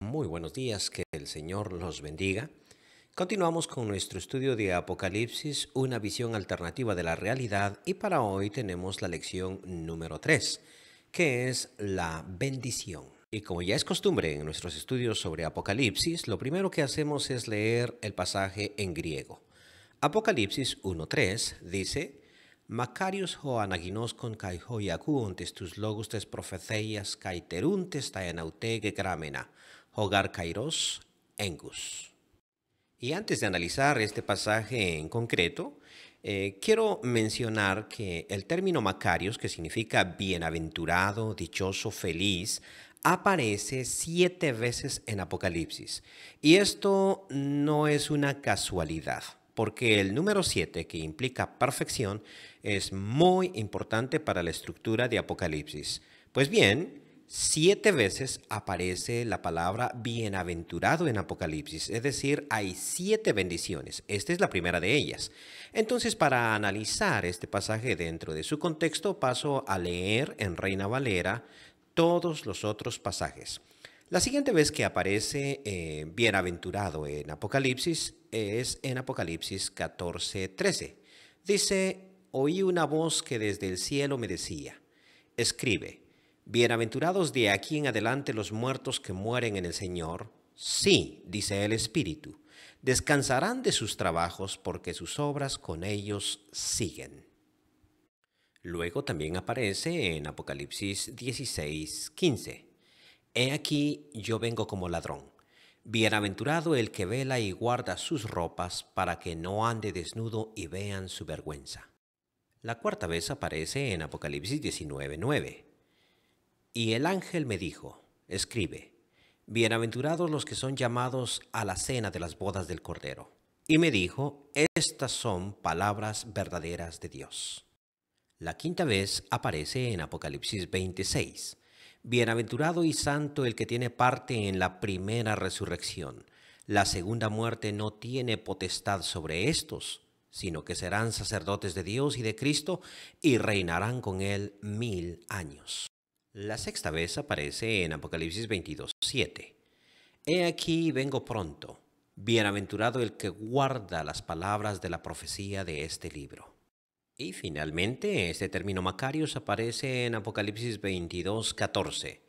Muy buenos días, que el Señor los bendiga. Continuamos con nuestro estudio de Apocalipsis, una visión alternativa de la realidad, y para hoy tenemos la lección número 3, que es la bendición. Y como ya es costumbre en nuestros estudios sobre Apocalipsis, lo primero que hacemos es leer el pasaje en griego. Apocalipsis 1:3 dice: Μακάριος ο αναγινώσκον καί χοι ακούοντες τους λόγους τες προφηθείας καί τερούντες τα εναutέ γεγράμμενα, hogar kairos engus. Y antes de analizar este pasaje en concreto, quiero mencionar que el término Macarios, que significa bienaventurado, dichoso, feliz, aparece 7 veces en Apocalipsis. Y esto no es una casualidad, porque el número 7, que implica perfección, es muy importante para la estructura de Apocalipsis. Pues bien, 7 veces aparece la palabra bienaventurado en Apocalipsis, es decir, hay 7 bendiciones. Esta es la primera de ellas. Entonces, para analizar este pasaje dentro de su contexto, paso a leer en Reina Valera todos los otros pasajes. La siguiente vez que aparece bienaventurado en Apocalipsis es en Apocalipsis 14:13. Dice: oí una voz que desde el cielo me decía, escribe, bienaventurados de aquí en adelante los muertos que mueren en el Señor. Sí, dice el Espíritu, descansarán de sus trabajos porque sus obras con ellos siguen. Luego también aparece en Apocalipsis 16:15. He aquí yo vengo como ladrón. Bienaventurado el que vela y guarda sus ropas para que no ande desnudo y vean su vergüenza. La cuarta vez aparece en Apocalipsis 19:9. Y el ángel me dijo, escribe, bienaventurados los que son llamados a la cena de las bodas del Cordero. Y me dijo, estas son palabras verdaderas de Dios. La quinta vez aparece en Apocalipsis 26. Bienaventurado y santo el que tiene parte en la primera resurrección. La segunda muerte no tiene potestad sobre estos, sino que serán sacerdotes de Dios y de Cristo y reinarán con él 1000 años. La sexta vez aparece en Apocalipsis 22:7. He aquí vengo pronto. Bienaventurado el que guarda las palabras de la profecía de este libro. Y finalmente, este término Macarios aparece en Apocalipsis 22:14.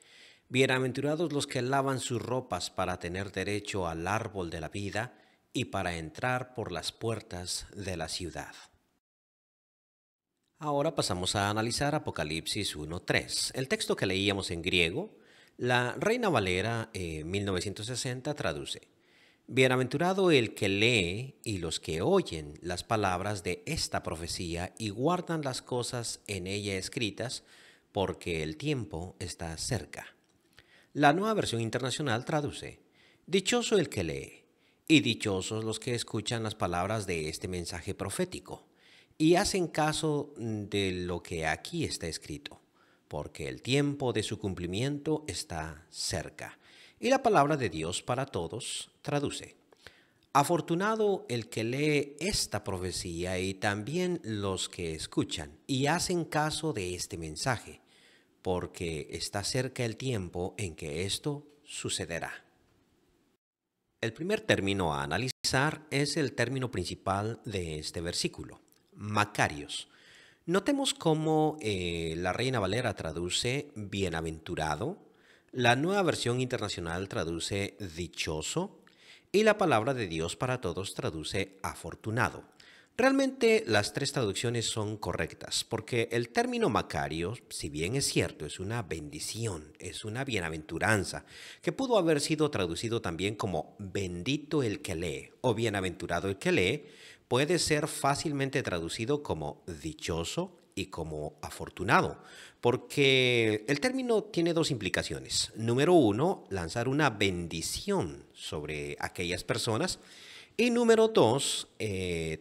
Bienaventurados los que lavan sus ropas para tener derecho al árbol de la vida y para entrar por las puertas de la ciudad. Ahora pasamos a analizar Apocalipsis 1:3. El texto que leíamos en griego, la Reina Valera 1960 traduce: Bienaventurado el que lee y los que oyen las palabras de esta profecía y guardan las cosas en ella escritas, porque el tiempo está cerca. La Nueva Versión Internacional traduce: dichoso el que lee, y dichosos los que escuchan las palabras de este mensaje profético, y hacen caso de lo que aquí está escrito, porque el tiempo de su cumplimiento está cerca. Y la palabra de Dios para todos traduce: afortunado el que lee esta profecía y también los que escuchan y hacen caso de este mensaje, porque está cerca el tiempo en que esto sucederá. El primer término a analizar es el término principal de este versículo, Macarios. Notemos cómo la Reina Valera traduce bienaventurado, la Nueva Versión Internacional traduce dichoso y la Palabra de Dios para Todos traduce afortunado. Realmente las 3 traducciones son correctas, porque el término Macario, si bien es cierto, es una bendición, es una bienaventuranza, que pudo haber sido traducido también como bendito el que lee o bienaventurado el que lee, puede ser fácilmente traducido como dichoso y como afortunado, porque el término tiene 2 implicaciones. Número 1, lanzar una bendición sobre aquellas personas. Y número 2,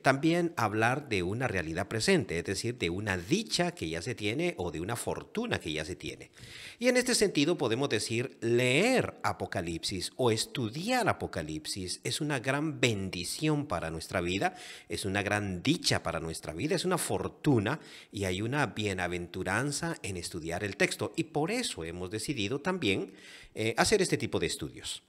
también hablar de una realidad presente, es decir, de una dicha que ya se tiene o de una fortuna que ya se tiene. Y en este sentido podemos decir, leer Apocalipsis o estudiar Apocalipsis es una gran bendición para nuestra vida, es una gran dicha para nuestra vida, es una fortuna y hay una bienaventuranza en estudiar el texto. Y por eso hemos decidido también hacer este tipo de estudios.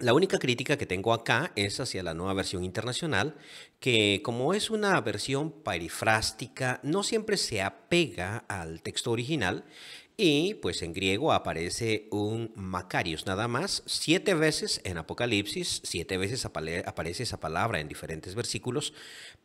La única crítica que tengo acá es hacia la nueva versión internacional, que como es una versión perifrástica, no siempre se apega al texto original y pues en griego aparece un Macarios nada más, 7 veces en Apocalipsis, 7 veces aparece esa palabra en diferentes versículos,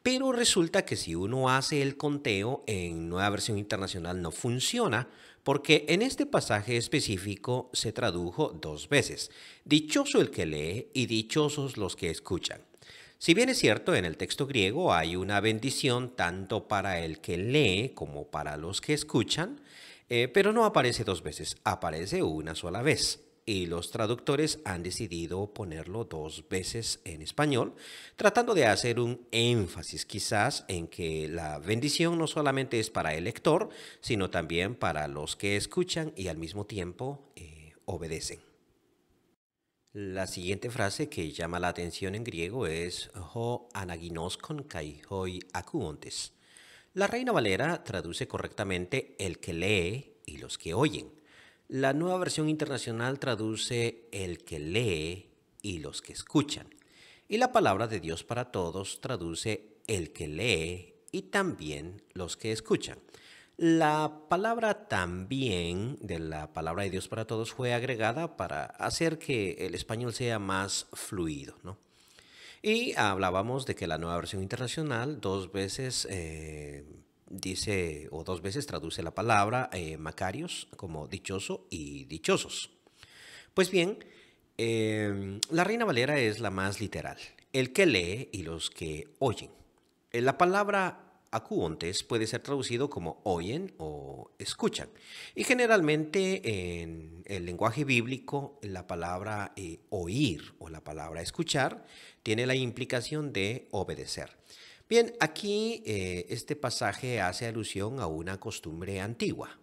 pero resulta que si uno hace el conteo en nueva versión internacional no funciona, porque en este pasaje específico se tradujo 2 veces. Dichoso el que lee y dichosos los que escuchan. Si bien es cierto, en el texto griego hay una bendición tanto para el que lee como para los que escuchan, pero no aparece 2 veces, aparece una sola vez. Y los traductores han decidido ponerlo 2 veces en español, tratando de hacer un énfasis quizás en que la bendición no solamente es para el lector, sino también para los que escuchan y al mismo tiempo obedecen. La siguiente frase que llama la atención en griego es ho anaginoskon kai hoi akuontes. La Reina Valera traduce correctamente el que lee y los que oyen. La nueva versión internacional traduce el que lee y los que escuchan. Y la palabra de Dios para todos traduce el que lee y también los que escuchan. La palabra también de la palabra de Dios para todos fue agregada para hacer que el español sea más fluido, ¿no? Y hablábamos de que la nueva versión internacional 2 veces dice o 2 veces traduce la palabra Macarios como dichoso y dichosos. Pues bien, la Reina Valera es la más literal, el que lee y los que oyen. La palabra acuontes puede ser traducido como oyen o escuchan. Y generalmente en el lenguaje bíblico la palabra oír o la palabra escuchar tiene la implicación de obedecer. Bien, aquí este pasaje hace alusión a una costumbre antigua.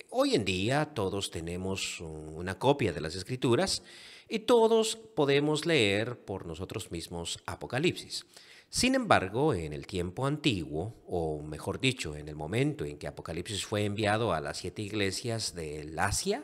Hoy en día todos tenemos una copia de las Escrituras y todos podemos leer por nosotros mismos Apocalipsis. Sin embargo, en el tiempo antiguo, o mejor dicho, en el momento en que Apocalipsis fue enviado a las 7 iglesias del Asia,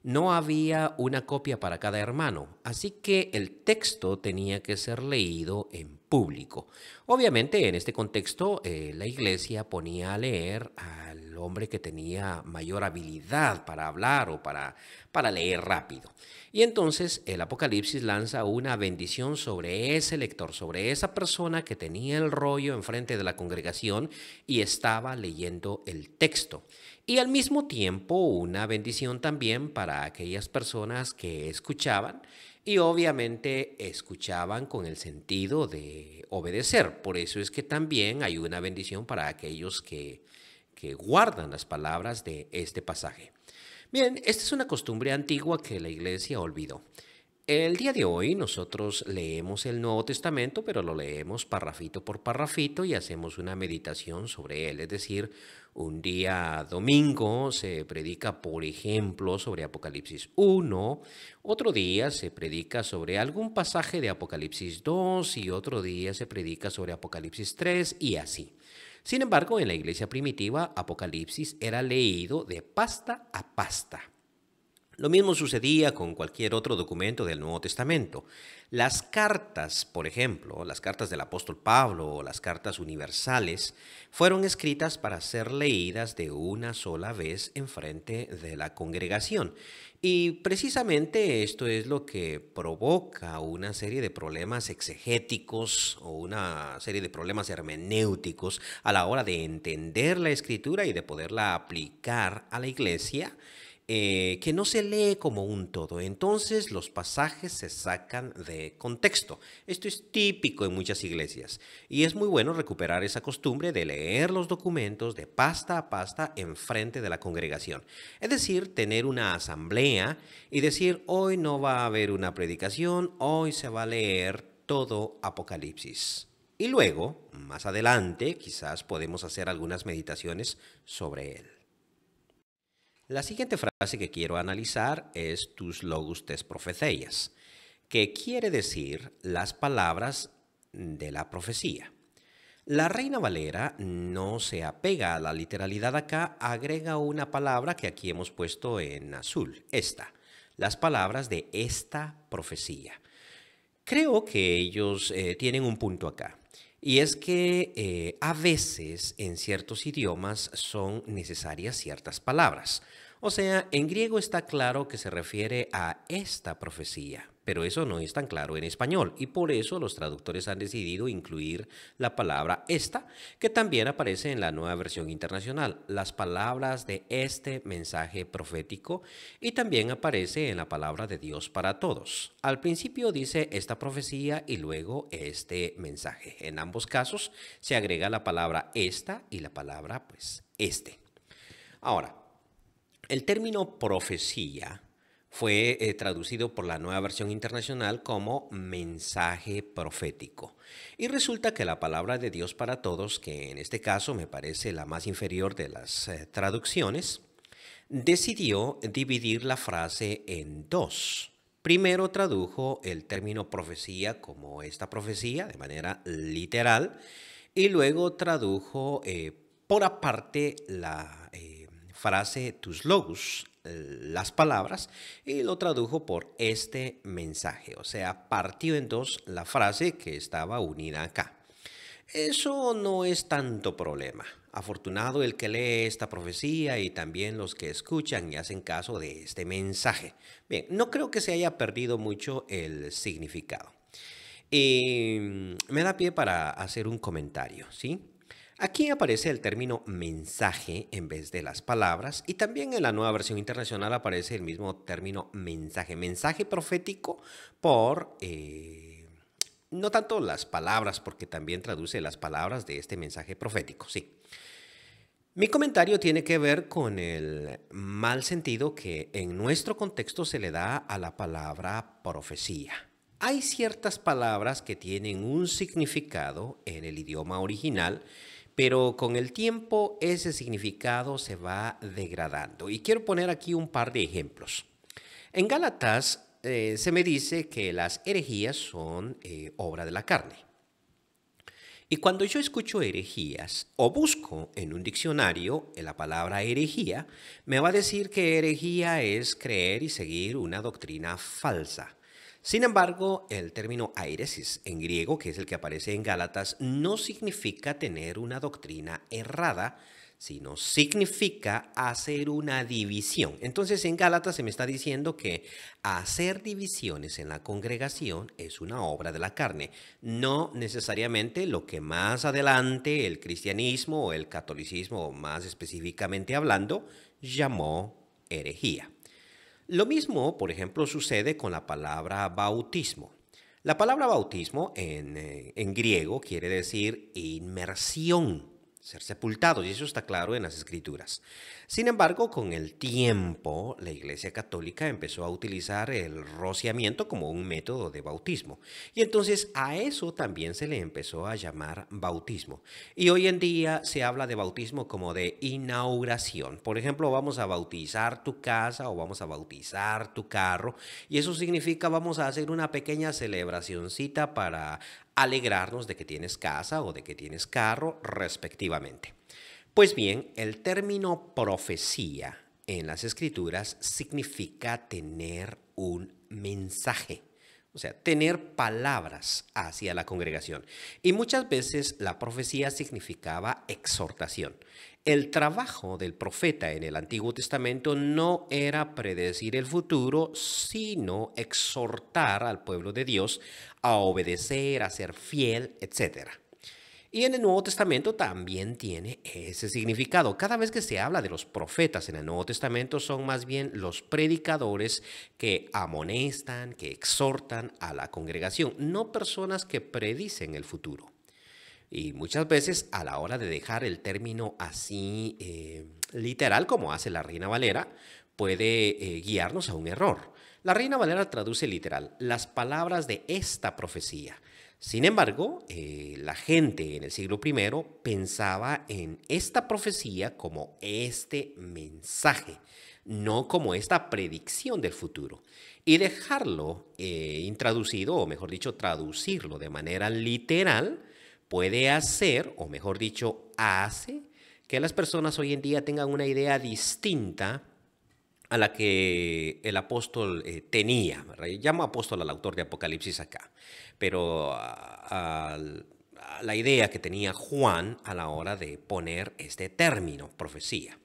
no había una copia para cada hermano, así que el texto tenía que ser leído en público. Obviamente, en este contexto, la iglesia ponía a leer al hombre que tenía mayor habilidad para hablar o para leer rápido. Y entonces el Apocalipsis lanza una bendición sobre ese lector, sobre esa persona que tenía el rollo enfrente de la congregación y estaba leyendo el texto. Y al mismo tiempo una bendición también para aquellas personas que escuchaban y obviamente escuchaban con el sentido de obedecer. Por eso es que también hay una bendición para aquellos que guardan las palabras de este pasaje. Bien, esta es una costumbre antigua que la iglesia olvidó. El día de hoy nosotros leemos el Nuevo Testamento, pero lo leemos parrafito por parrafito y hacemos una meditación sobre él. Es decir, un día domingo se predica, por ejemplo, sobre Apocalipsis 1, otro día se predica sobre algún pasaje de Apocalipsis 2 y otro día se predica sobre Apocalipsis 3 y así. Sin embargo, en la iglesia primitiva, Apocalipsis era leído de pasta a pasta. Lo mismo sucedía con cualquier otro documento del Nuevo Testamento. Las cartas, por ejemplo, las cartas del apóstol Pablo o las cartas universales, fueron escritas para ser leídas de una sola vez en frente de la congregación. Y precisamente esto es lo que provoca una serie de problemas exegéticos o una serie de problemas hermenéuticos a la hora de entender la escritura y de poderla aplicar a la iglesia, que no se lee como un todo. Entonces los pasajes se sacan de contexto. Esto es típico en muchas iglesias y es muy bueno recuperar esa costumbre de leer los documentos de pasta a pasta en frente de la congregación. Es decir, tener una asamblea y decir, hoy no va a haber una predicación, hoy se va a leer todo Apocalipsis. Y luego, más adelante, quizás podemos hacer algunas meditaciones sobre él. La siguiente frase que quiero analizar es tus logos tes profecías, que quiere decir las palabras de la profecía. La Reina Valera no se apega a la literalidad acá, agrega una palabra que aquí hemos puesto en azul, esta, las palabras de esta profecía. Creo que ellos tienen un punto acá. Y es que a veces en ciertos idiomas son necesarias ciertas palabras. O sea, en griego está claro que se refiere a esta profecía, pero eso no es tan claro en español y por eso los traductores han decidido incluir la palabra esta, que también aparece en la nueva versión internacional, las palabras de este mensaje profético y también aparece en la palabra de Dios para todos. Al principio dice esta profecía y luego este mensaje. En ambos casos se agrega la palabra esta y la palabra pues este. Ahora, el término profecía fue traducido por la nueva versión internacional como mensaje profético. Y resulta que la palabra de Dios para todos, que en este caso me parece la más inferior de las traducciones, decidió dividir la frase en dos. Primero tradujo el término profecía como esta profecía de manera literal y luego tradujo por aparte la frase tus logos, las palabras, y lo tradujo por este mensaje. O sea, partió en dos la frase que estaba unida acá. Eso no es tanto problema. Afortunado el que lee esta profecía y también los que escuchan y hacen caso de este mensaje. Bien, no creo que se haya perdido mucho el significado. Y me da pie para hacer un comentario, ¿sí? Aquí aparece el término mensaje en vez de las palabras y también en la nueva versión internacional aparece el mismo término mensaje, mensaje profético por no tanto las palabras, porque también traduce las palabras de este mensaje profético, sí. Mi comentario tiene que ver con el mal sentido que en nuestro contexto se le da a la palabra profecía. Hay ciertas palabras que tienen un significado en el idioma original, pero con el tiempo ese significado se va degradando. Y quiero poner aquí un par de ejemplos. En Gálatas se me dice que las herejías son obra de la carne. Y cuando yo escucho herejías o busco en un diccionario la palabra herejía, me va a decir que herejía es creer y seguir una doctrina falsa. Sin embargo, el término airesis en griego, que es el que aparece en Gálatas, no significa tener una doctrina errada, sino significa hacer una división. Entonces en Gálatas se me está diciendo que hacer divisiones en la congregación es una obra de la carne, no necesariamente lo que más adelante el cristianismo o el catolicismo, más específicamente hablando, llamó herejía. Lo mismo, por ejemplo, sucede con la palabra bautismo. La palabra bautismo en griego quiere decir inmersión, ser sepultados, y eso está claro en las Escrituras. Sin embargo, con el tiempo, la Iglesia Católica empezó a utilizar el rociamiento como un método de bautismo. Y entonces a eso también se le empezó a llamar bautismo. Y hoy en día se habla de bautismo como de inauguración. Por ejemplo, vamos a bautizar tu casa o vamos a bautizar tu carro. Y eso significa vamos a hacer una pequeña celebracioncita para alegrarnos de que tienes casa o de que tienes carro, respectivamente. Pues bien, el término profecía en las Escrituras significa tener un mensaje, o sea, tener palabras hacia la congregación. Y muchas veces la profecía significaba exhortación. El trabajo del profeta en el Antiguo Testamento no era predecir el futuro, sino exhortar al pueblo de Dios a obedecer, a ser fiel, etc. Y en el Nuevo Testamento también tiene ese significado. Cada vez que se habla de los profetas en el Nuevo Testamento son más bien los predicadores que amonestan, que exhortan a la congregación, no personas que predicen el futuro. Y muchas veces a la hora de dejar el término así literal como hace la Reina Valera, puede guiarnos a un error. La Reina Valera traduce literal las palabras de esta profecía. Sin embargo, la gente en el siglo I pensaba en esta profecía como este mensaje, no como esta predicción del futuro. Y dejarlo intraducido, o mejor dicho, traducirlo de manera literal, puede hacer, o mejor dicho, hace que las personas hoy en día tengan una idea distinta a la que el apóstol tenía, ¿verdad? Llamo apóstol al autor de Apocalipsis acá, pero a la idea que tenía Juan a la hora de poner este término, profecía.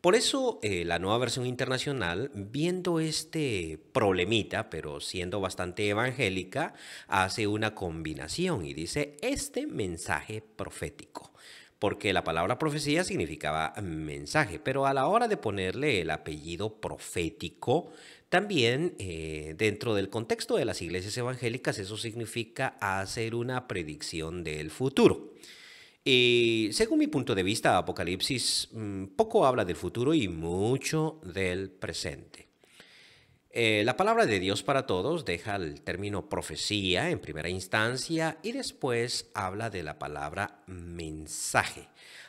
Por eso la nueva versión internacional, viendo este problemita, pero siendo bastante evangélica, hace una combinación y dice este mensaje profético. Porque la palabra profecía significaba mensaje, pero a la hora de ponerle el apellido profético, también dentro del contexto de las iglesias evangélicas, eso significa hacer una predicción del futuro. Y según mi punto de vista, Apocalipsis poco habla del futuro y mucho del presente. La palabra de Dios para todos deja el término profecía en primera instancia y después habla de la palabra mensaje.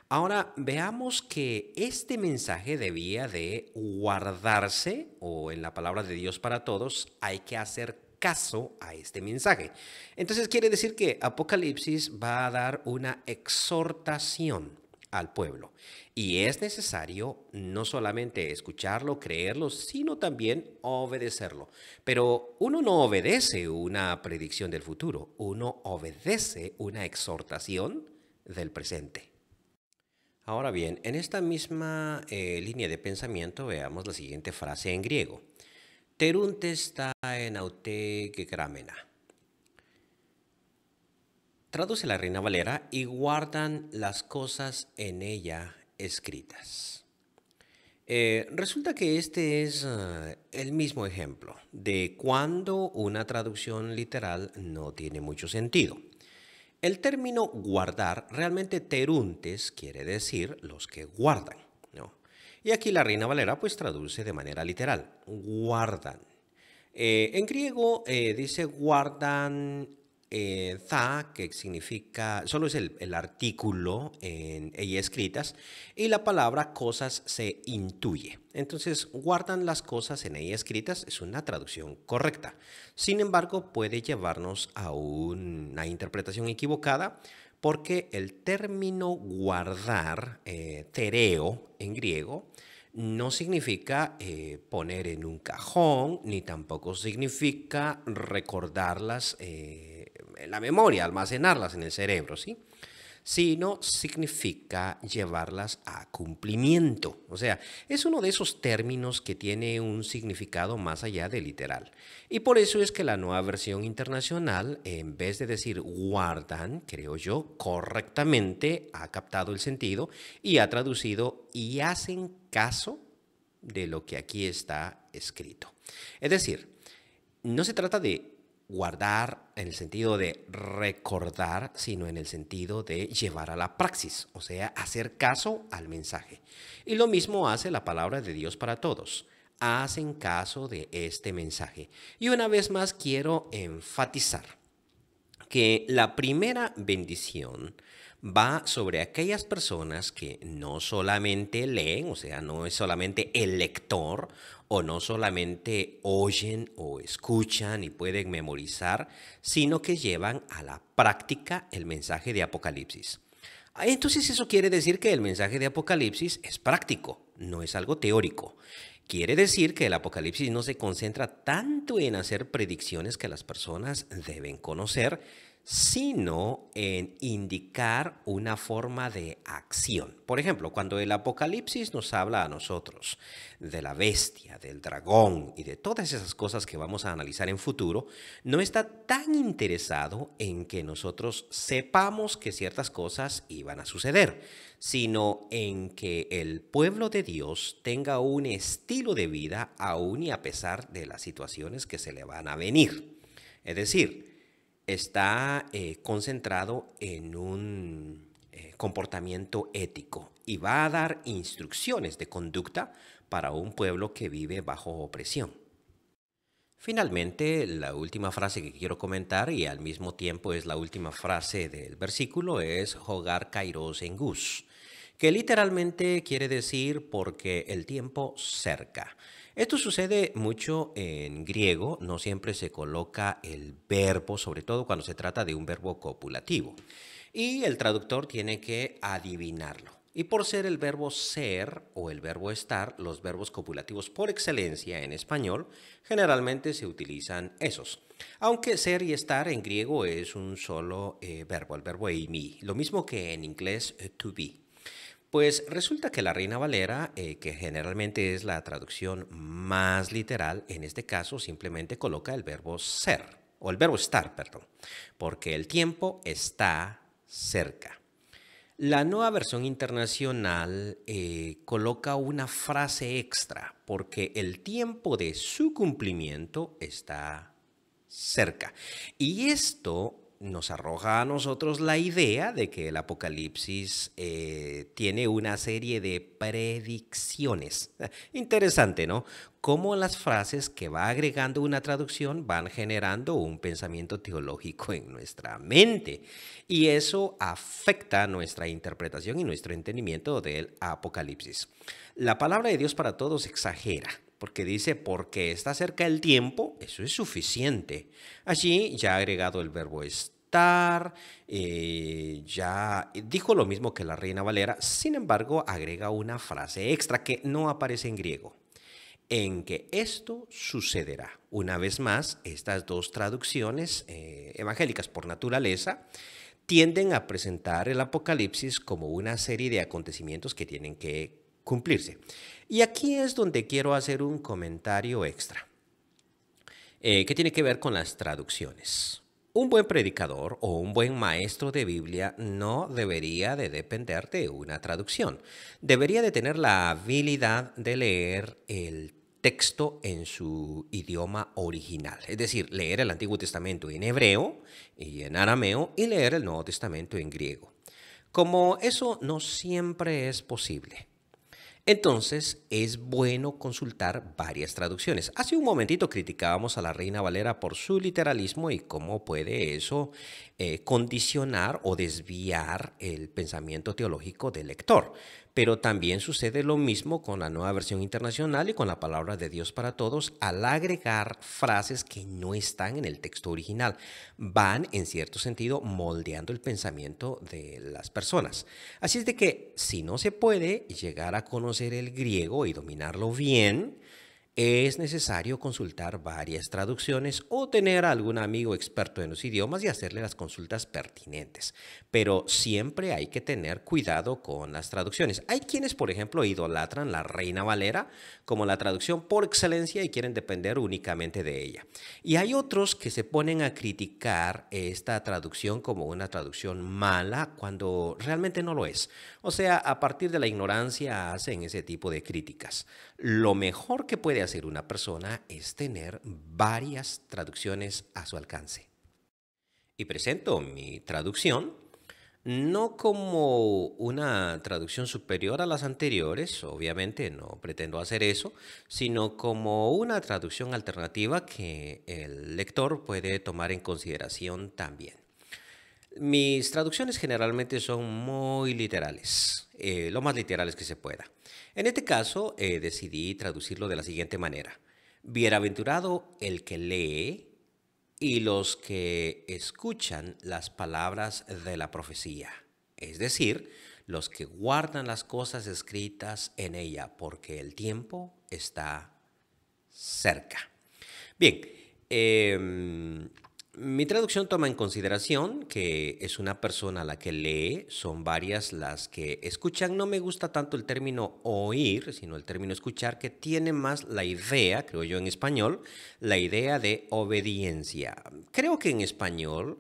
Ahora veamos que este mensaje debía de guardarse, o en la palabra de Dios para todos hay que hacer caso a este mensaje. Entonces quiere decir que Apocalipsis va a dar una exhortación al pueblo. Y es necesario no solamente escucharlo, creerlo, sino también obedecerlo. Pero uno no obedece una predicción del futuro, uno obedece una exhortación del presente. Ahora bien, en esta misma línea de pensamiento veamos la siguiente frase en griego. Teruntes ta en aute que gramena. Traduce la Reina Valera y guardan las cosas en ella escritas. Resulta que este es el mismo ejemplo de cuando una traducción literal no tiene mucho sentido. El término guardar, realmente teruntes quiere decir los que guardan, ¿no? Y aquí la Reina Valera pues traduce de manera literal, guardan. En griego dice guardan tha, que significa, solo es el artículo en ella escritas, y la palabra cosas se intuye. Entonces, guardan las cosas en ella escritas es una traducción correcta. Sin embargo, puede llevarnos a una interpretación equivocada porque el término guardar, tereo en griego, no significa poner en un cajón, ni tampoco significa recordarlas en la memoria, almacenarlas en el cerebro, ¿sí? Sino significa llevarlas a cumplimiento. O sea, es uno de esos términos que tiene un significado más allá de literal. Y por eso es que la nueva versión internacional, en vez de decir guardan, creo yo, correctamente ha captado el sentido y ha traducido y hacen caso de lo que aquí está escrito. Es decir, no se trata de guardar en el sentido de recordar, sino en el sentido de llevar a la praxis, o sea, hacer caso al mensaje. Y lo mismo hace la palabra de Dios para todos. Hacen caso de este mensaje. Y una vez más quiero enfatizar que la primera bendición va sobre aquellas personas que no solamente leen, o sea, no es solamente el lector, o no solamente oyen o escuchan y pueden memorizar, sino que llevan a la práctica el mensaje de Apocalipsis. Entonces eso quiere decir que el mensaje de Apocalipsis es práctico, no es algo teórico. Quiere decir que el Apocalipsis no se concentra tanto en hacer predicciones que las personas deben conocer, sino en indicar una forma de acción. Por ejemplo, cuando el Apocalipsis nos habla a nosotros de la bestia, del dragón y de todas esas cosas que vamos a analizar en futuro, no está tan interesado en que nosotros sepamos que ciertas cosas iban a suceder, sino en que el pueblo de Dios tenga un estilo de vida aún y a pesar de las situaciones que se le van a venir. Es decir, está concentrado en un comportamiento ético y va a dar instrucciones de conducta para un pueblo que vive bajo opresión. Finalmente, la última frase que quiero comentar y al mismo tiempo es la última frase del versículo es Hogar Kairos Engus, que literalmente quiere decir porque el tiempo cerca. Esto sucede mucho en griego, no siempre se coloca el verbo, sobre todo cuando se trata de un verbo copulativo. Y el traductor tiene que adivinarlo. Y por ser el verbo ser o el verbo estar, los verbos copulativos por excelencia en español, generalmente se utilizan esos. Aunque ser y estar en griego es un solo verbo, el verbo eimi, lo mismo que en inglés to be. Pues resulta que la Reina Valera, que generalmente es la traducción más literal, en este caso simplemente coloca el verbo ser, o el verbo estar, perdón, porque el tiempo está cerca. La nueva versión internacional coloca una frase extra porque el tiempo de su cumplimiento está cerca. Y esto nos arroja a nosotros la idea de que el Apocalipsis tiene una serie de predicciones. Interesante, ¿no? Cómo las frases que va agregando una traducción van generando un pensamiento teológico en nuestra mente. Y eso afecta nuestra interpretación y nuestro entendimiento del Apocalipsis. La palabra de Dios para todos exagera porque dice, porque está cerca el tiempo, eso es suficiente. Allí ya ha agregado el verbo estar, ya dijo lo mismo que la Reina Valera, sin embargo agrega una frase extra que no aparece en griego, en que esto sucederá. Una vez más, estas dos traducciones evangélicas por naturaleza tienden a presentar el Apocalipsis como una serie de acontecimientos que tienen que cumplirse. Y aquí es donde quiero hacer un comentario extra, que tiene que ver con las traducciones. Un buen predicador o un buen maestro de Biblia no debería de depender de una traducción. Debería de tener la habilidad de leer el texto en su idioma original. Es decir, leer el Antiguo Testamento en hebreo y en arameo y leer el Nuevo Testamento en griego. Como eso no siempre es posible, entonces, es bueno consultar varias traducciones. Hace un momentito criticábamos a la Reina Valera por su literalismo y cómo puede eso condicionar o desviar el pensamiento teológico del lector. Pero también sucede lo mismo con la nueva versión internacional y con la palabra de Dios para todos al agregar frases que no están en el texto original. Van, en cierto sentido, moldeando el pensamiento de las personas. Así es de que si no se puede llegar a conocer el griego y dominarlo bien, es necesario consultar varias traducciones o tener a algún amigo experto en los idiomas y hacerle las consultas pertinentes. Pero siempre hay que tener cuidado con las traducciones. Hay quienes, por ejemplo, idolatran la Reina Valera como la traducción por excelencia y quieren depender únicamente de ella. Y hay otros que se ponen a criticar esta traducción como una traducción mala cuando realmente no lo es. O sea, a partir de la ignorancia hacen ese tipo de críticas. Lo mejor que puede hacer una persona es tener varias traducciones a su alcance. Y presento mi traducción no como una traducción superior a las anteriores, obviamente no pretendo hacer eso, sino como una traducción alternativa que el lector puede tomar en consideración también. Mis traducciones generalmente son muy literales, lo más literales que se pueda. En este caso, decidí traducirlo de la siguiente manera. Bienaventurado el que lee y los que escuchan las palabras de la profecía, es decir, los que guardan las cosas escritas en ella, porque el tiempo está cerca. Bien, mi traducción toma en consideración que es una persona la que lee, son varias las que escuchan. No me gusta tanto el término oír, sino el término escuchar, que tiene más la idea, creo yo en español, la idea de obediencia. Creo que en español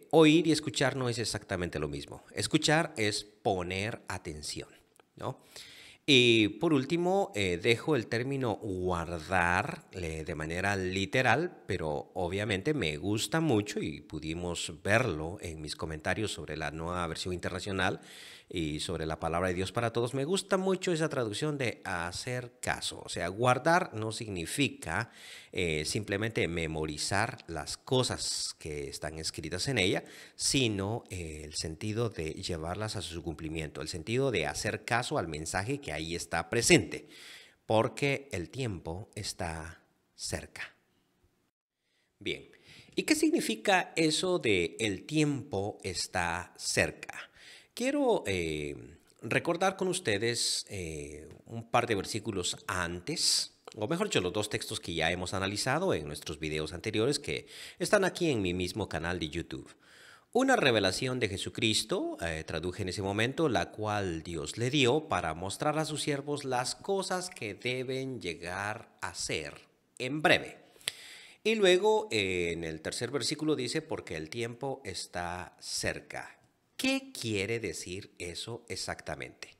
oír y escuchar no es exactamente lo mismo. Escuchar es poner atención, ¿no? Y por último, dejo el término guardar de manera literal, pero obviamente me gusta mucho y pudimos verlo en mis comentarios sobre la nueva versión internacional y sobre la palabra de Dios para todos. Me gusta mucho esa traducción de hacer caso. O sea, guardar no significa simplemente memorizar las cosas que están escritas en ella, sino el sentido de llevarlas a su cumplimiento, el sentido de hacer caso al mensaje que ahí está presente, porque el tiempo está cerca. Bien, ¿y qué significa eso de el tiempo está cerca? Quiero recordar con ustedes un par de versículos antes, o mejor dicho, los dos textos que ya hemos analizado en nuestros videos anteriores que están aquí en mi mismo canal de YouTube. Una revelación de Jesucristo, traduje en ese momento, la cual Dios le dio para mostrar a sus siervos las cosas que deben llegar a ser en breve. Y luego en el tercer versículo dice, porque el tiempo está cerca. ¿Qué quiere decir eso exactamente?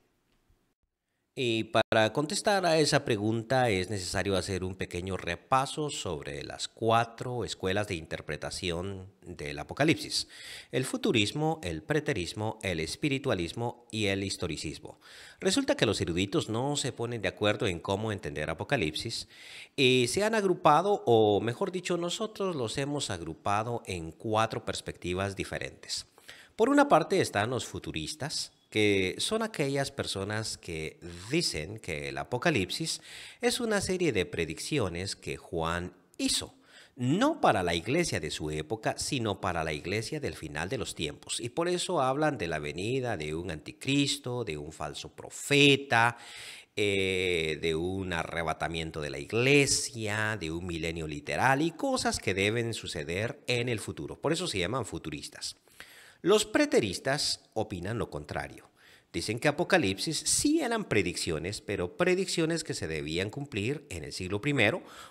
Y para contestar a esa pregunta es necesario hacer un pequeño repaso sobre las 4 escuelas de interpretación del Apocalipsis: el futurismo, el preterismo, el espiritualismo y el historicismo. Resulta que los eruditos no se ponen de acuerdo en cómo entender Apocalipsis y se han agrupado, o mejor dicho, nosotros los hemos agrupado en 4 perspectivas diferentes. Por una parte están los futuristas, que son aquellas personas que dicen que el Apocalipsis es una serie de predicciones que Juan hizo, no para la iglesia de su época, sino para la iglesia del final de los tiempos. Y por eso hablan de la venida de un anticristo, de un falso profeta, de un arrebatamiento de la iglesia, de un milenio literal y cosas que deben suceder en el futuro. Por eso se llaman futuristas. Los preteristas opinan lo contrario. Dicen que Apocalipsis sí eran predicciones, pero predicciones que se debían cumplir en el siglo I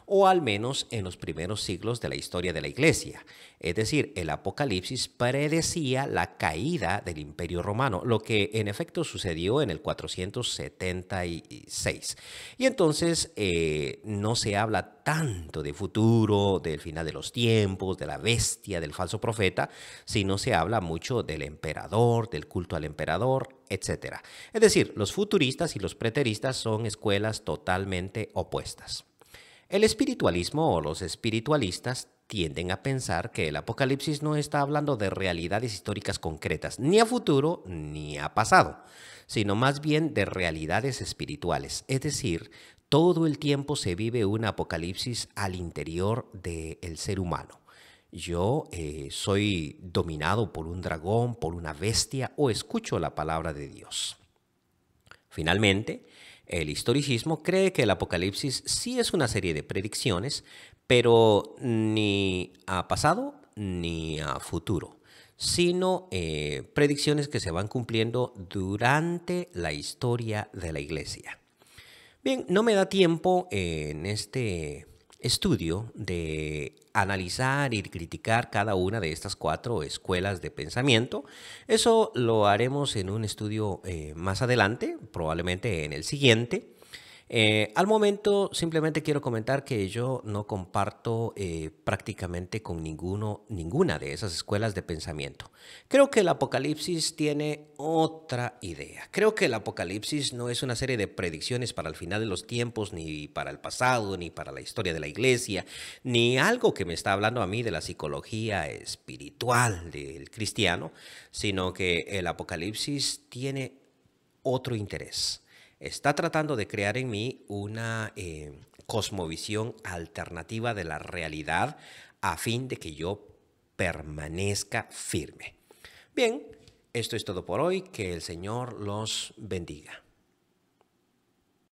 o al menos en los primeros siglos de la historia de la Iglesia. Es decir, el Apocalipsis predecía la caída del Imperio Romano, lo que en efecto sucedió en el 476. Y entonces no se habla tanto de futuro, del final de los tiempos, de la bestia, del falso profeta, sino se habla mucho del emperador, del culto al emperador, etc. Es decir, los futuristas y los preteristas son escuelas totalmente opuestas. El espiritualismo o los espiritualistas tienden a pensar que el Apocalipsis no está hablando de realidades históricas concretas, ni a futuro ni a pasado, sino más bien de realidades espirituales. Es decir, todo el tiempo se vive un Apocalipsis al interior del ser humano. Yo soy dominado por un dragón, por una bestia, o escucho la palabra de Dios. Finalmente, el historicismo cree que el Apocalipsis sí es una serie de predicciones, pero ni a pasado ni a futuro, sino predicciones que se van cumpliendo durante la historia de la Iglesia. Bien, no me da tiempo en este estudio de analizar y criticar cada una de estas 4 escuelas de pensamiento. Eso lo haremos en un estudio más adelante, probablemente en el siguiente. Al momento simplemente quiero comentar que yo no comparto prácticamente con ninguna de esas escuelas de pensamiento. Creo que el Apocalipsis tiene otra idea. Creo que el Apocalipsis no es una serie de predicciones para el final de los tiempos, ni para el pasado, ni para la historia de la iglesia, ni algo que me está hablando a mí de la psicología espiritual del cristiano, sino que el Apocalipsis tiene otro interés. Está tratando de crear en mí una cosmovisión alternativa de la realidad a fin de que yo permanezca firme. Bien, esto es todo por hoy. Que el Señor los bendiga.